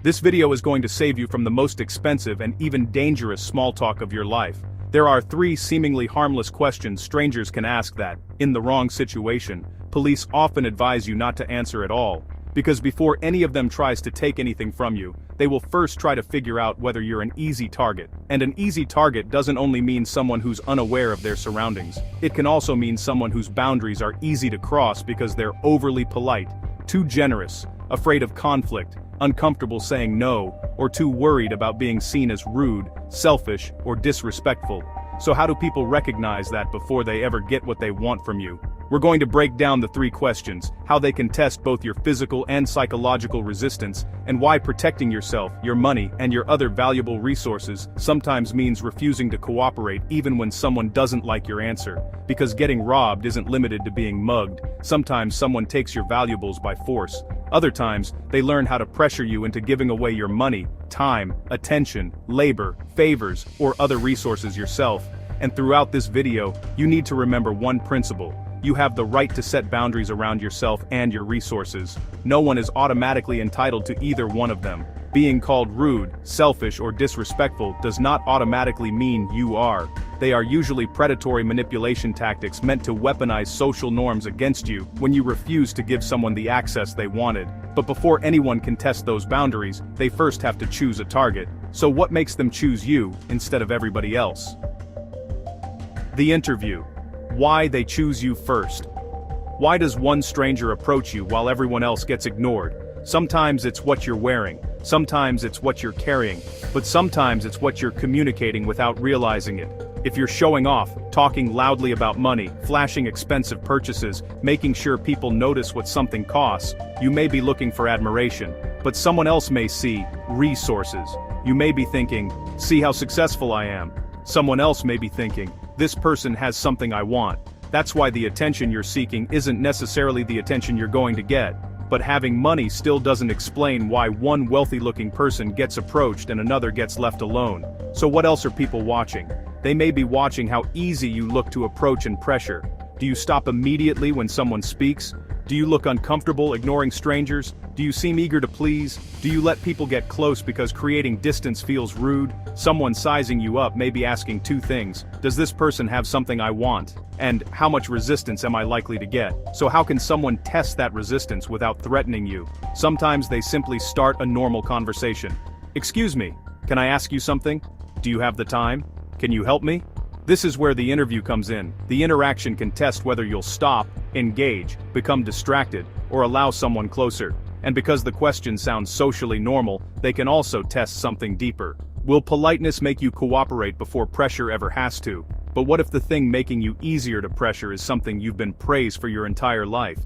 This video is going to save you from the most expensive and even dangerous small talk of your life. There are 3 seemingly harmless questions strangers can ask that, in the wrong situation, police often advise you not to answer at all. Because before any of them tries to take anything from you, they will first try to figure out whether you're an easy target. And an easy target doesn't only mean someone who's unaware of their surroundings. It can also mean someone whose boundaries are easy to cross because they're overly polite, too generous, afraid of conflict, uncomfortable saying no, or too worried about being seen as rude, selfish, or disrespectful. So how do people recognize that before they ever get what they want from you? We're going to break down the 3 questions, how they can test both your physical and psychological resistance, and why protecting yourself, your money, and your other valuable resources sometimes means refusing to cooperate even when someone doesn't like your answer. Because getting robbed isn't limited to being mugged. Sometimes someone takes your valuables by force. Other times, they learn how to pressure you into giving away your money, time, attention, labor, favors, or other resources yourself. And throughout this video, you need to remember one principle. You have the right to set boundaries around yourself and your resources. No one is automatically entitled to either one of them. Being called rude, selfish, or disrespectful does not automatically mean you are. They are usually predatory manipulation tactics meant to weaponize social norms against you when you refuse to give someone the access they wanted. But before anyone can test those boundaries, they first have to choose a target. So what makes them choose you instead of everybody else? The interview. Why they choose you first. Why does one stranger approach you while everyone else gets ignored? Sometimes it's what you're wearing, sometimes it's what you're carrying, but sometimes it's what you're communicating without realizing it. If you're showing off, talking loudly about money, flashing expensive purchases, making sure people notice what something costs, you may be looking for admiration, but someone else may see resources. You may be thinking, see how successful I am. Someone else may be thinking, this person has something I want. That's why the attention you're seeking isn't necessarily the attention you're going to get. But having money still doesn't explain why one wealthy-looking person gets approached and another gets left alone. So what else are people watching? They may be watching how easy you look to approach and pressure. Do you stop immediately when someone speaks? Do you look uncomfortable ignoring strangers? Do you seem eager to please? Do you let people get close because creating distance feels rude? Someone sizing you up may be asking 2 things. Does this person have something I want? And how much resistance am I likely to get? So how can someone test that resistance without threatening you? Sometimes they simply start a normal conversation. Excuse me, can I ask you something? Do you have the time? Can you help me? This is where the interview comes in. The interaction can test whether you'll stop, engage, become distracted, or allow someone closer. And because the question sounds socially normal, they can also test something deeper. Will politeness make you cooperate before pressure ever has to? But what if the thing making you easier to pressure is something you've been praised for your entire life?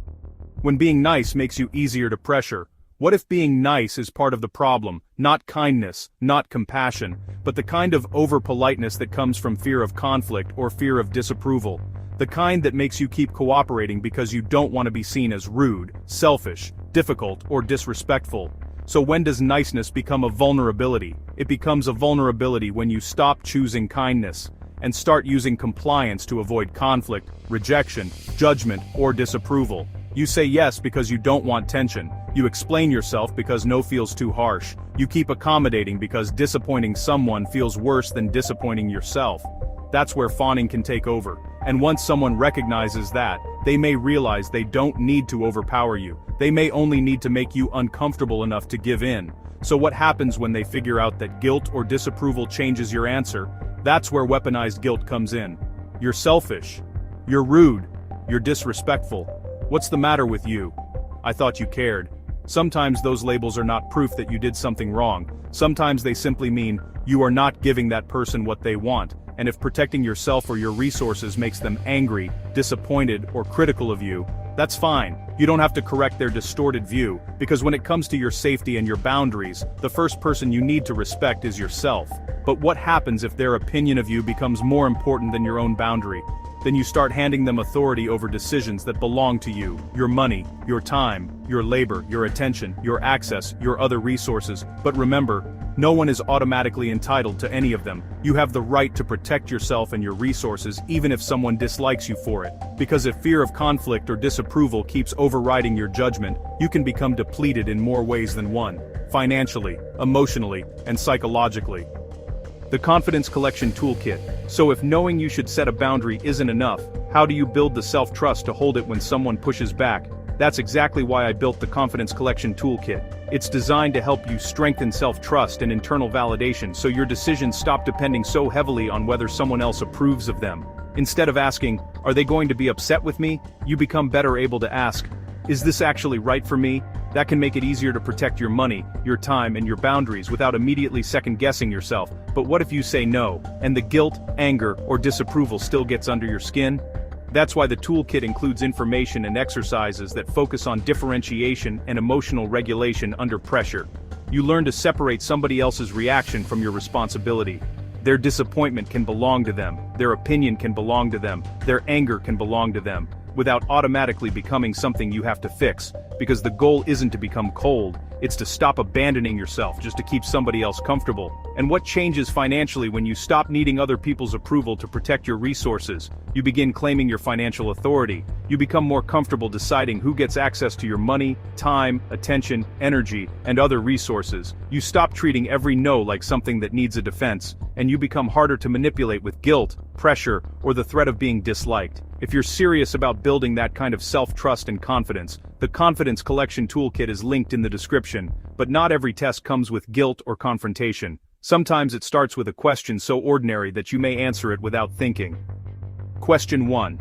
When being nice makes you easier to pressure, what if being nice is part of the problem, not kindness, not compassion, but the kind of over-politeness that comes from fear of conflict or fear of disapproval? The kind that makes you keep cooperating because you don't want to be seen as rude, selfish, difficult, or disrespectful. So when does niceness become a vulnerability? It becomes a vulnerability when you stop choosing kindness and start using compliance to avoid conflict, rejection, judgment, or disapproval. You say yes because you don't want tension. You explain yourself because no feels too harsh. You keep accommodating because disappointing someone feels worse than disappointing yourself. That's where fawning can take over. And once someone recognizes that, they may realize they don't need to overpower you. They may only need to make you uncomfortable enough to give in. So what happens when they figure out that guilt or disapproval changes your answer? That's where weaponized guilt comes in. You're selfish. You're rude. You're disrespectful. What's the matter with you? I thought you cared. Sometimes those labels are not proof that you did something wrong. Sometimes they simply mean you are not giving that person what they want. And if protecting yourself or your resources makes them angry, disappointed, or critical of you, that's fine. You don't have to correct their distorted view, because when it comes to your safety and your boundaries, the first person you need to respect is yourself. But what happens if their opinion of you becomes more important than your own boundary? Then you start handing them authority over decisions that belong to you, your money, your time, your labor, your attention, your access, your other resources. But remember, No one is automatically entitled to any of them. You have the right to protect yourself and your resources even if someone dislikes you for it. Because if fear of conflict or disapproval keeps overriding your judgment, you can become depleted in more ways than one: financially, emotionally, and psychologically. The Confidence Collection Toolkit. So if knowing you should set a boundary isn't enough, how do you build the self-trust to hold it when someone pushes back? That's exactly why I built the Confidence Collection Toolkit. It's designed to help you strengthen self-trust and internal validation so your decisions stop depending so heavily on whether someone else approves of them. Instead of asking, "Are they going to be upset with me?" you become better able to ask, "Is this actually right for me?" That can make it easier to protect your money, your time, and your boundaries without immediately second-guessing yourself. But what if you say no, and the guilt, anger, or disapproval still gets under your skin? That's why the toolkit includes information and exercises that focus on differentiation and emotional regulation under pressure. You learn to separate somebody else's reaction from your responsibility. Their disappointment can belong to them, their opinion can belong to them, their anger can belong to them, without automatically becoming something you have to fix, because the goal isn't to become cold, it's to stop abandoning yourself just to keep somebody else comfortable. And what changes financially when you stop needing other people's approval to protect your resources? You begin claiming your financial authority. You become more comfortable deciding who gets access to your money, time, attention, energy, and other resources. You stop treating every no like something that needs a defense, and you become harder to manipulate with guilt, pressure, or the threat of being disliked. If you're serious about building that kind of self-trust and confidence, the Confidence Collection Toolkit is linked in the description, but not every test comes with guilt or confrontation. Sometimes it starts with a question so ordinary that you may answer it without thinking. Question 1.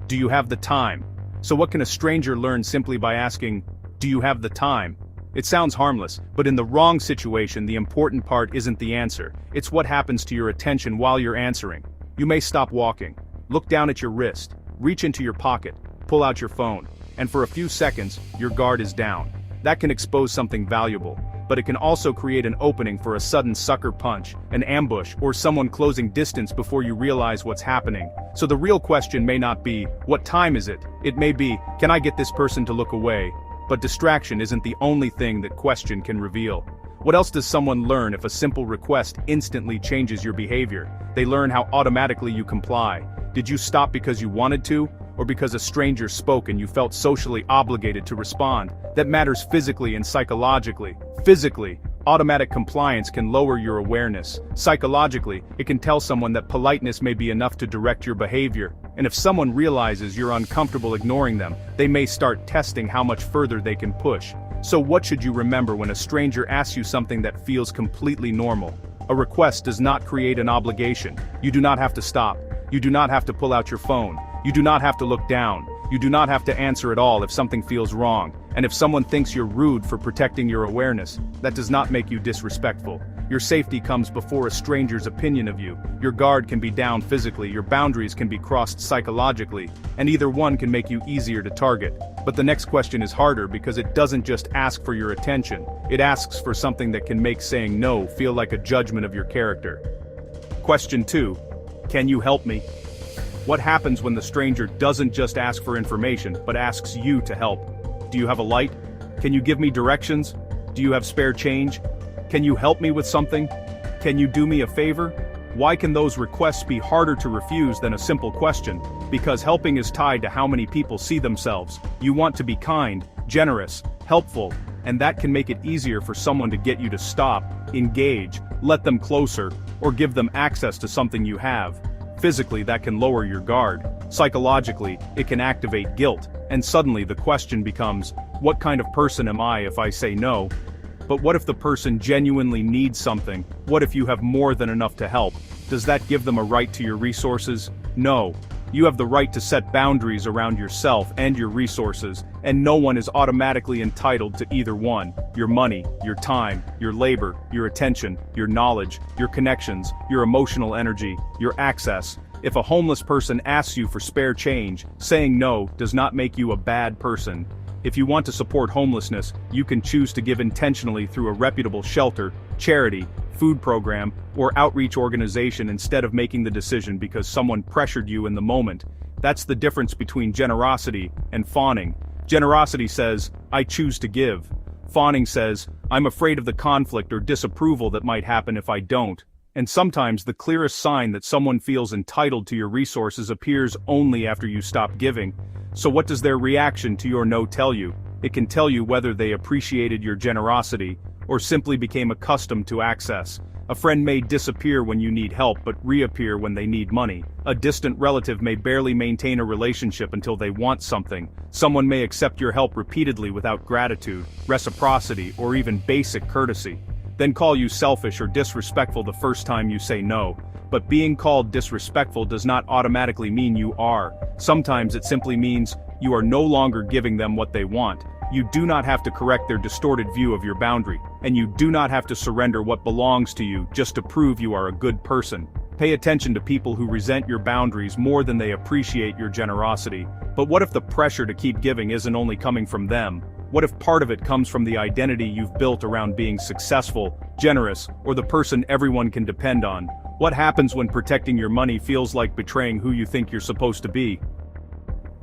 Do you have the time? So what can a stranger learn simply by asking, "Do you have the time?" It sounds harmless, but in the wrong situation the important part isn't the answer, it's what happens to your attention while you're answering. You may stop walking, look down at your wrist, reach into your pocket, pull out your phone, and for a few seconds, your guard is down. That can expose something valuable, but it can also create an opening for a sudden sucker punch, an ambush, or someone closing distance before you realize what's happening. So the real question may not be, "What time is it?" It may be, "Can I get this person to look away?" But distraction isn't the only thing that question can reveal. What else does someone learn if a simple request instantly changes your behavior? They learn how automatically you comply. Did you stop because you wanted to, or because a stranger spoke and you felt socially obligated to respond? That matters physically and psychologically. Physically, automatic compliance can lower your awareness. Psychologically, it can tell someone that politeness may be enough to direct your behavior. And if someone realizes you're uncomfortable ignoring them, they may start testing how much further they can push. So what should you remember when a stranger asks you something that feels completely normal? A request does not create an obligation. You do not have to stop. You do not have to pull out your phone. You do not have to look down. You do not have to answer at all if something feels wrong. And if someone thinks you're rude for protecting your awareness, that does not make you disrespectful. Your safety comes before a stranger's opinion of you. Your guard can be down physically, your boundaries can be crossed psychologically, and either one can make you easier to target. But the next question is harder because it doesn't just ask for your attention. It asks for something that can make saying no feel like a judgment of your character. Question 2. Can you help me? What happens when the stranger doesn't just ask for information, but asks you to help? Do you have a light? Can you give me directions? Do you have spare change? Can you help me with something? Can you do me a favor? Why can those requests be harder to refuse than a simple question? Because helping is tied to how many people see themselves. You want to be kind, generous, helpful, and that can make it easier for someone to get you to stop, engage, let them closer, or give them access to something you have. Physically, that can lower your guard. Psychologically, it can activate guilt, and suddenly the question becomes, what kind of person am I if I say no? But what if the person genuinely needs something? What if you have more than enough to help? Does that give them a right to your resources? No. You have the right to set boundaries around yourself and your resources, and no one is automatically entitled to either one. Your money, your time, your labor, your attention, your knowledge, your connections, your emotional energy, your access. If a homeless person asks you for spare change, saying no does not make you a bad person. If you want to support homelessness, you can choose to give intentionally through a reputable shelter, charity, food program, or outreach organization instead of making the decision because someone pressured you in the moment. That's the difference between generosity and fawning. Generosity says, "I choose to give." Fawning says, I'm afraid of the conflict or disapproval that might happen if I don't. And sometimes the clearest sign that someone feels entitled to your resources appears only after you stop giving. So what does their reaction to your no tell you? It can tell you whether they appreciated your generosity or simply became accustomed to access. A friend may disappear when you need help but reappear when they need money. A distant relative may barely maintain a relationship until they want something. Someone may accept your help repeatedly without gratitude, reciprocity, or even basic courtesy. Then call you selfish or disrespectful the first time you say no. But being called disrespectful does not automatically mean you are. Sometimes it simply means you are no longer giving them what they want. You do not have to correct their distorted view of your boundary, and you do not have to surrender what belongs to you just to prove you are a good person. Pay attention to people who resent your boundaries more than they appreciate your generosity. But what if the pressure to keep giving isn't only coming from them? What if part of it comes from the identity you've built around being successful, generous, or the person everyone can depend on? What happens when protecting your money feels like betraying who you think you're supposed to be?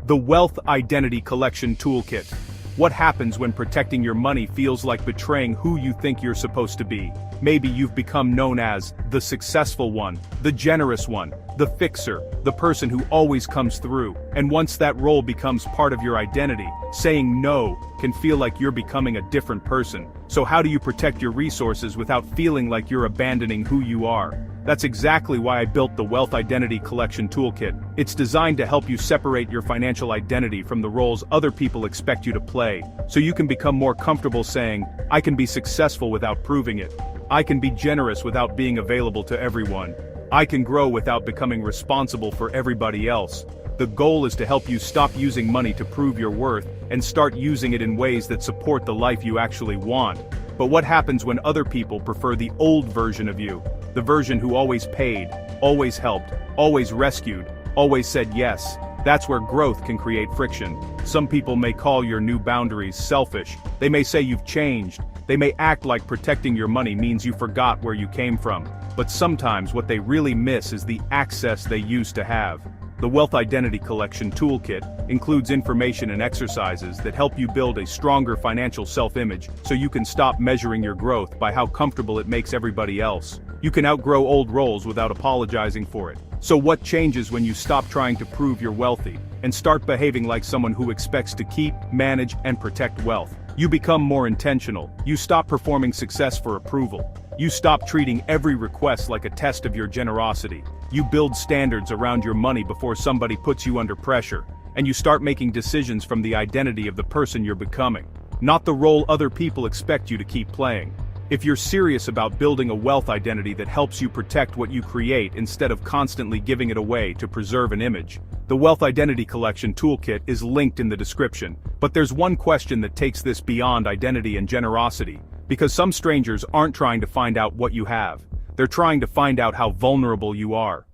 The Wealth Identity Collection Toolkit. What happens when protecting your money feels like betraying who you think you're supposed to be? Maybe you've become known as the successful one, the generous one, the fixer, the person who always comes through. And once that role becomes part of your identity, saying no can feel like you're becoming a different person. So how do you protect your resources without feeling like you're abandoning who you are? That's exactly why I built the Wealth Identity Collection Toolkit. It's designed to help you separate your financial identity from the roles other people expect you to play, so you can become more comfortable saying, I can be successful without proving it. I can be generous without being available to everyone. I can grow without becoming responsible for everybody else. The goal is to help you stop using money to prove your worth and start using it in ways that support the life you actually want. But what happens when other people prefer the old version of you? The version who always paid, always helped, always rescued, always said yes. That's where growth can create friction. Some people may call your new boundaries selfish. They may say you've changed. They may act like protecting your money means you forgot where you came from. But sometimes what they really miss is the access they used to have. The Wealth Identity Collection Toolkit includes information and exercises that help you build a stronger financial self-image so you can stop measuring your growth by how comfortable it makes everybody else. You can outgrow old roles without apologizing for it. So what changes when you stop trying to prove you're wealthy and start behaving like someone who expects to keep, manage, and protect wealth? You become more intentional. You stop performing success for approval. You stop treating every request like a test of your generosity. You build standards around your money before somebody puts you under pressure, and you start making decisions from the identity of the person you're becoming, not the role other people expect you to keep playing. If you're serious about building a wealth identity that helps you protect what you create instead of constantly giving it away to preserve an image, the Wealth Identity Collection Toolkit is linked in the description. But there's one question that takes this beyond identity and generosity, because some strangers aren't trying to find out what you have. They're trying to find out how vulnerable you are.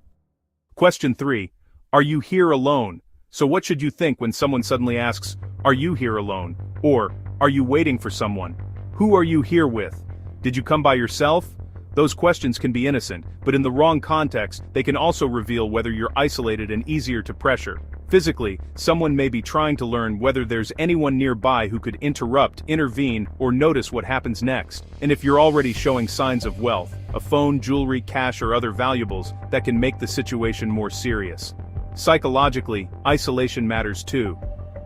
Question 3. Are you here alone? So what should you think when someone suddenly asks, are you here alone? Or, are you waiting for someone? Who are you here with? Did you come by yourself? Those questions can be innocent, but in the wrong context, they can also reveal whether you're isolated and easier to pressure. Physically, someone may be trying to learn whether there's anyone nearby who could interrupt, intervene, or notice what happens next. And if you're already showing signs of wealth, a phone, jewelry, cash, or other valuables, that can make the situation more serious. Psychologically, isolation matters too.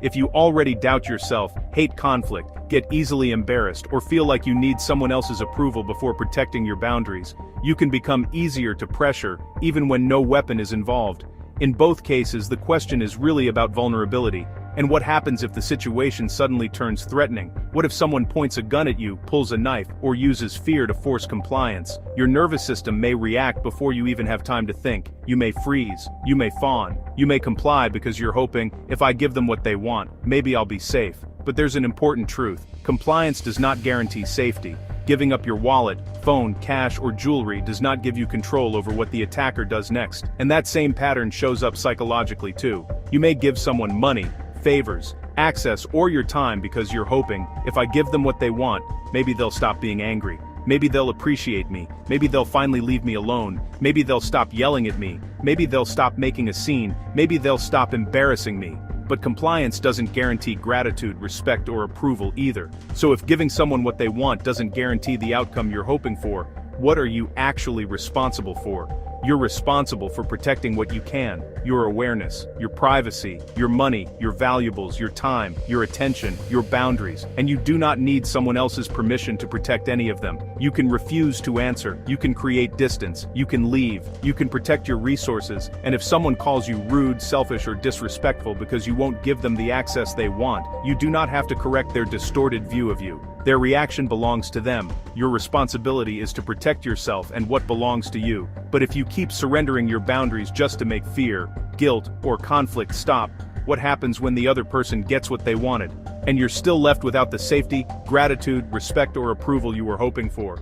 If you already doubt yourself, hate conflict, get easily embarrassed, or feel like you need someone else's approval before protecting your boundaries, you can become easier to pressure, even when no weapon is involved. In both cases, the question is really about vulnerability. And what happens if the situation suddenly turns threatening? What if someone points a gun at you, pulls a knife, or uses fear to force compliance? Your nervous system may react before you even have time to think. You may freeze. You may fawn. You may comply because you're hoping, if I give them what they want, maybe I'll be safe. But there's an important truth. Compliance does not guarantee safety. Giving up your wallet, phone, cash, or jewelry does not give you control over what the attacker does next. And that same pattern shows up psychologically too. You may give someone money, favors, access, or your time because you're hoping, if I give them what they want, maybe they'll stop being angry. Maybe they'll appreciate me. Maybe they'll finally leave me alone. Maybe they'll stop yelling at me. Maybe they'll stop making a scene. Maybe they'll stop embarrassing me. But compliance doesn't guarantee gratitude, respect, or approval either. So if giving someone what they want doesn't guarantee the outcome you're hoping for, what are you actually responsible for? You're responsible for protecting what you can: your awareness, your privacy, your money, your valuables, your time, your attention, your boundaries, and you do not need someone else's permission to protect any of them. You can refuse to answer, you can create distance, you can leave, you can protect your resources, and if someone calls you rude, selfish, or disrespectful because you won't give them the access they want, you do not have to correct their distorted view of you. Their reaction belongs to them. Your responsibility is to protect yourself and what belongs to you. But if you keep surrendering your boundaries just to make fear, guilt, or conflict stop, what happens when the other person gets what they wanted, and you're still left without the safety, gratitude, respect, or approval you were hoping for?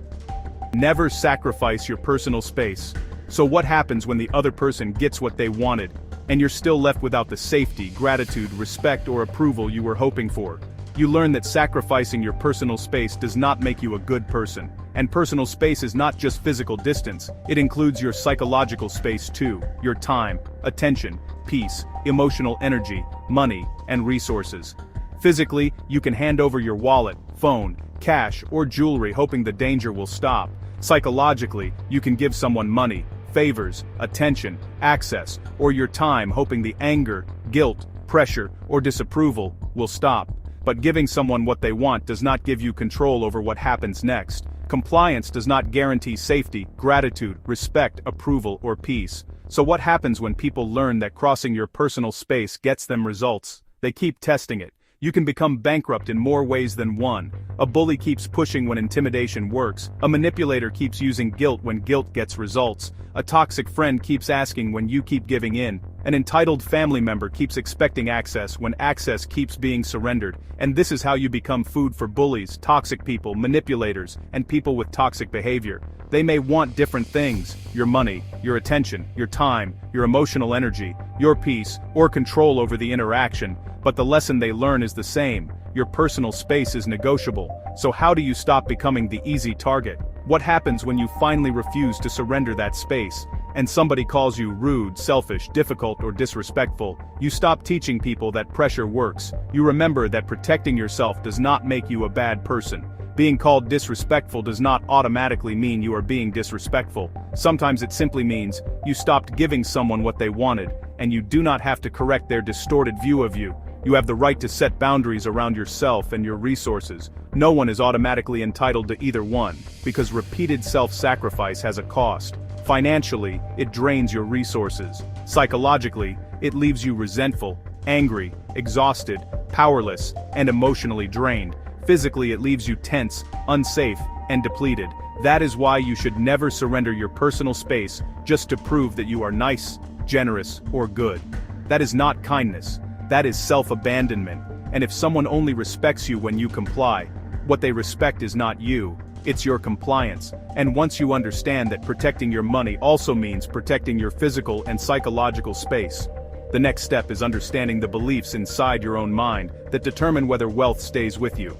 Never sacrifice your personal space. So what happens when the other person gets what they wanted, and you're still left without the safety, gratitude, respect, or approval you were hoping for? You learn that sacrificing your personal space does not make you a good person. And personal space is not just physical distance, it includes your psychological space too, your time, attention, peace, emotional energy, money, and resources. Physically, you can hand over your wallet, phone, cash, or jewelry hoping the danger will stop. Psychologically, you can give someone money, favors, attention, access, or your time hoping the anger, guilt, pressure, or disapproval will stop. But giving someone what they want does not give you control over what happens next. Compliance does not guarantee safety, gratitude, respect, approval, or peace. So what happens when people learn that crossing your personal space gets them results? They keep testing it. You can become bankrupt in more ways than one. A bully keeps pushing when intimidation works. A manipulator keeps using guilt when guilt gets results. A toxic friend keeps asking when you keep giving in. An entitled family member keeps expecting access when access keeps being surrendered. And this is how you become food for bullies, toxic people, manipulators, and people with toxic behavior. They may want different things: your money, your attention, your time, your emotional energy, your peace, or control over the interaction. But the lesson they learn is the same: your personal space is negotiable. So how do you stop becoming the easy target? What happens when you finally refuse to surrender that space, and somebody calls you rude, selfish, difficult, or disrespectful? You stop teaching people that pressure works. You remember that protecting yourself does not make you a bad person. Being called disrespectful does not automatically mean you are being disrespectful. Sometimes it simply means you stopped giving someone what they wanted, and you do not have to correct their distorted view of you. You have the right to set boundaries around yourself and your resources. No one is automatically entitled to either one, because repeated self-sacrifice has a cost. Financially, it drains your resources. Psychologically, it leaves you resentful, angry, exhausted, powerless, and emotionally drained. Physically, it leaves you tense, unsafe, and depleted. That is why you should never surrender your personal space just to prove that you are nice, generous, or good. That is not kindness. That is self-abandonment. And if someone only respects you when you comply, what they respect is not you, it's your compliance. And once you understand that protecting your money also means protecting your physical and psychological space, the next step is understanding the beliefs inside your own mind that determine whether wealth stays with you.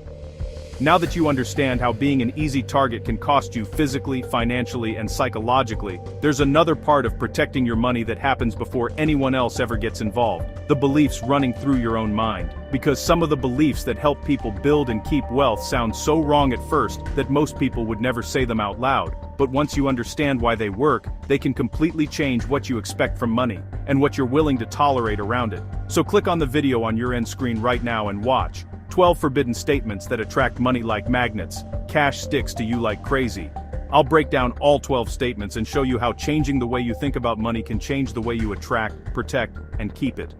Now that you understand how being an easy target can cost you physically, financially, and psychologically, there's another part of protecting your money that happens before anyone else ever gets involved: the beliefs running through your own mind. Because some of the beliefs that help people build and keep wealth sound so wrong at first that most people would never say them out loud. But once you understand why they work, they can completely change what you expect from money, and what you're willing to tolerate around it. So click on the video on your end screen right now and watch 12 forbidden statements that attract money like magnets. Cash sticks to you like crazy. I'll break down all 12 statements and show you how changing the way you think about money can change the way you attract, protect, and keep it.